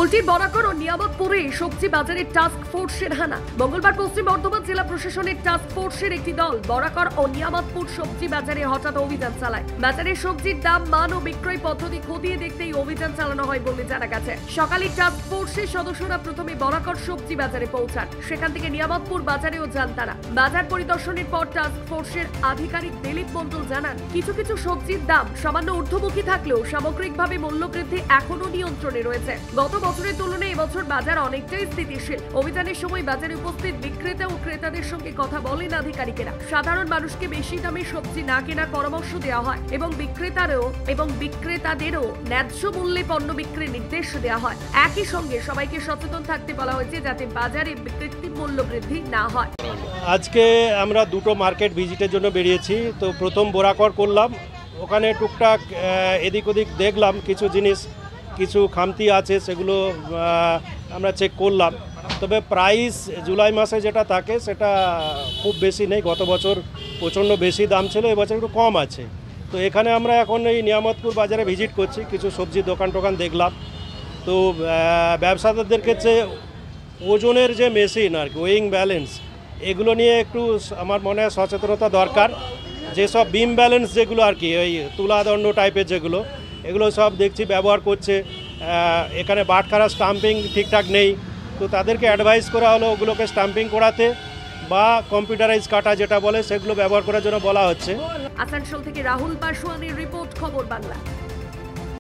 কুলটির বরাকর ও নিয়ামতপুরে সবজি বাজারে টাস্ক ফোর্সের হানা। মঙ্গলবার পশ্চিম বর্ধমান জেলা প্রশাসনের টাস্ক ফোর্সের একটি দল বরাকর ও নিয়ামতপুর সবজি বাজারে হঠাৎ অভিযান চালায়। বাজারে সবজির দাম, মান ও বিক্রয় পদ্ধতি খতিয়ে দেখতেই অভিযান চালানো হয় বলে জানা গেছে। সকালে টাস্ক ফোর্সের সদস্যরা প্রথমে বরাকর সবজি বাজারে পৌঁছান, সেখান থেকে নিয়ামতপুর বাজারেও যান তারা। বাজার পরিদর্শনের পর টাস্ক ফোর্সের আধিকারিক দিলীপ মণ্ডল জানান, কিছু কিছু সবজির দাম সামান্য ঊর্ধ্বমুখী থাকলেও সামগ্রিকভাবে মূল্যবৃদ্ধি এখনো নিয়ন্ত্রণে রয়েছে। গত বছরের তুলনায় এবছর বাজার অনেকটাই স্থিতিশীল। অভিযানের সময় বাজারে উপস্থিত বিক্রেতা ও ক্রেতাদের সঙ্গে কথা বলেন আধিকারিকেরা। সাধারণ মানুষকে বেশি দামে সবজি না কেনার পরামর্শ দেওয়া হয় এবং বিক্রেতাদেরও ন্যায্য মূল্যে পণ্য বিক্রির নির্দেশ দেওয়া হয়। একই সঙ্গে সবাইকে সচেতন থাকতে বলা হয়েছে যাতে বাজারে কৃত্রিম মূল্য বৃদ্ধি না হয়। আজকে আমরা দুটো মার্কেট ভিজিটের জন্য বেরিয়েছি। তো প্রথম বোরাকর করলাম, ওখানে টুকটাক এদিক ওদিক দেখলাম, কিছু জিনিস কিছু খামতি আছে সেগুলো আমরা চেক করলাম। তবে প্রাইস জুলাই মাসে যেটা থাকে সেটা খুব বেশি নেই। গত বছর প্রচণ্ড বেশি দাম ছিল, এবছর একটু কম আছে। তো এখানে আমরা এখন এই নিয়ামতপুর বাজারে ভিজিট করছি, কিছু সবজির দোকান টোকান দেখলাম। তো ব্যবসাদারদেরকে যে ওজনের যে মেশিন আর কি, ওয়েইং ব্যালেন্স, এগুলো নিয়ে একটু আমার মনে হয় সচেতনতা দরকার। যেসব বিম ব্যালেন্স যেগুলো আর কি, ওই তুলাদণ্ড টাইপের যেগুলো, এগুলো সব দেখছি ব্যবহার করছে। এখানে বাটখারা স্টাম্পিং ঠিকঠাক নেই, তো তাদেরকে অ্যাডভাইস করা হলো ওগুলোকে স্টাম্পিং করাতে বা কম্পিউটারাইজ কাটা যেটা বলে সেগুলো ব্যবহার করার জন্য বলা হচ্ছে। আসানসোল থেকে রাহুল পাশওয়ানের রিপোর্ট, খবর বাংলা।